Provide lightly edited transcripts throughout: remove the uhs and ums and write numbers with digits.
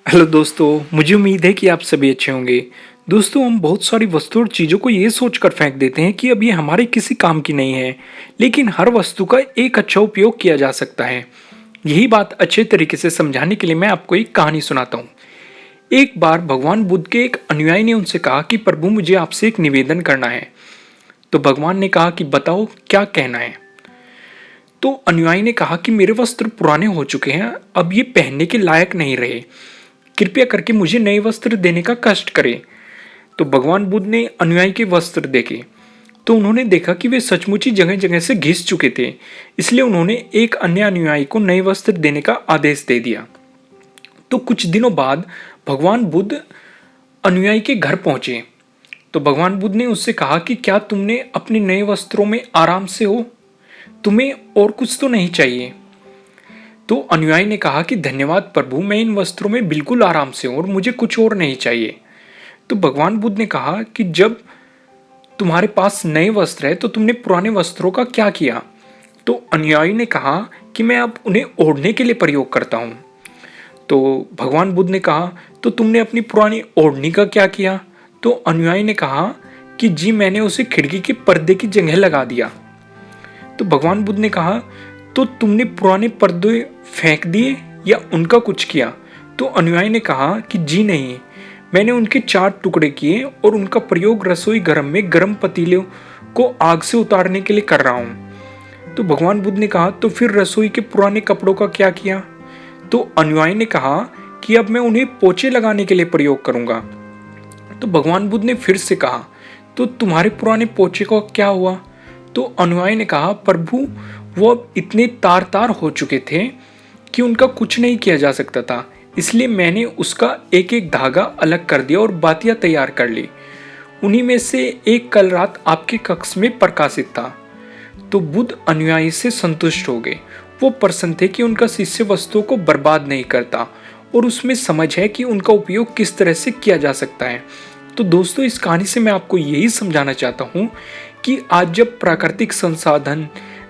Hello दोस्तों, मुझे उम्मीद है कि आप सभी अच्छे होंगे। दोस्तों, हम बहुत सारी वस्तु और चीज़ों को ये सोचकर फेंक देते हैं कि अब ये हमारे किसी काम की नहीं है, लेकिन हर वस्तु का एक अच्छा उपयोग किया जा सकता है। यही बात अच्छे तरीके से समझाने के लिए मैं आपको एक कहानी सुनाता हूँ। एक बार भगवान बुद्ध के एक अनुयायी ने उनसे कहा कि प्रभु, मुझे आपसे एक निवेदन करना है। तो भगवान ने कहा कि बताओ, क्या कहना है। तो अनुयायी ने कहा कि मेरे वस्त्र पुराने हो चुके हैं, अब ये पहनने के लायक नहीं रहे, कृपया करके मुझे नए वस्त्र देने का कष्ट करें। तो भगवान बुद्ध ने अनुयायी के वस्त्र देखे, तो उन्होंने देखा कि वे सचमुच ही जगह जगह से घिस चुके थे। इसलिए उन्होंने एक अन्य अनुयायी को नए वस्त्र देने का आदेश दे दिया। तो कुछ दिनों बाद भगवान बुद्ध अनुयायी के घर पहुंचे। तो भगवान बुद्ध ने उससे कहा कि क्या तुमने अपने नए वस्त्रों में आराम से हो, तुम्हें और कुछ तो नहीं चाहिए। तो अनुयायी ने कहा कि धन्यवाद प्रभु, मैं इन वस्त्रों में बिल्कुल आराम से हूं और मुझे कुछ और नहीं चाहिए। तो भगवान बुद्ध ने कहा कि जब तुम्हारे पास नए वस्त्र है तो तुमने पुराने वस्त्रों का क्या किया। तो अनुयायी ने कहा कि मैं अब उन्हें ओढ़ने के लिए प्रयोग करता हूं। तो भगवान बुद्ध ने कहा, तो तुमने अपनी पुरानी ओढ़नी का क्या किया। तो अनुयायी ने कहा कि जी, मैंने उसे खिड़की के पर्दे की जगह लगा दिया। तो भगवान बुद्ध ने कहा, तो तुमने पुराने पर्दे फेंक दिए या उनका कुछ किया। तो अनुयायी ने कहा कि जी नहीं, मैंने उनके 4 टुकड़े किए और उनका प्रयोग रसोई घर में गर्म पतीले को आग से उतारने के लिए कर रहा हूं। तो भगवान बुद्ध ने कहा, तो फिर रसोई के पुराने कपड़ों का क्या किया। तो अनुयायी ने कहा कि अब मैं उन्हें पोछे लगाने के लिए प्रयोग करूंगा। तो भगवान बुद्ध ने फिर से कहा, तो तुम्हारे पुराने पोछे का क्या हुआ। तो अनुयायी ने कहा, प्रभु, वो अब इतने तार तार हो चुके थे कि उनका कुछ नहीं किया जा सकता था, इसलिए मैंने उसका एक एक धागा अलग कर दिया और बातियां तैयार कर ली। उन्हीं में से एक कल रात आपके कक्ष में प्रकाशित था। तो बुद्ध अनुयायी से संतुष्ट हो गए। वो प्रसन्न थे कि उनका शिष्य वस्तुओं को बर्बाद नहीं करता और उसमें समझ है कि उनका उपयोग किस तरह से किया जा सकता है। तो दोस्तों, इस कहानी से मैं आपको यही समझाना चाहता हूँ कि आज जब प्राकृतिक संसाधन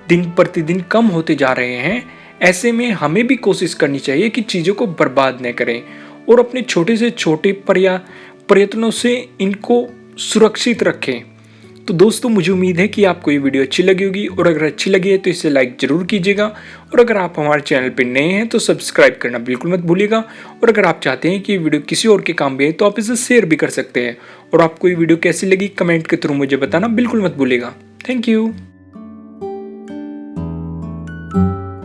दिन प्रतिदिन कम होते जा रहे हैं, ऐसे में हमें भी कोशिश करनी चाहिए कि चीज़ों को बर्बाद न करें और अपने छोटे से छोटे प्रयत्नों से इनको सुरक्षित रखें। तो दोस्तों, मुझे उम्मीद है कि आपको ये वीडियो अच्छी लगी होगी और अगर अच्छी लगी है तो इसे लाइक जरूर कीजिएगा और अगर आप हमारे चैनल पर नए हैं तो सब्सक्राइब करना बिल्कुल मत भूलिएगा। और अगर आप चाहते हैं कि ये वीडियो किसी और के काम भी है तो आप इसे शेयर भी कर सकते हैं। और आपको ये वीडियो कैसी लगी कमेंट के थ्रू मुझे बताना बिल्कुल मत भूलिएगा। Thank you.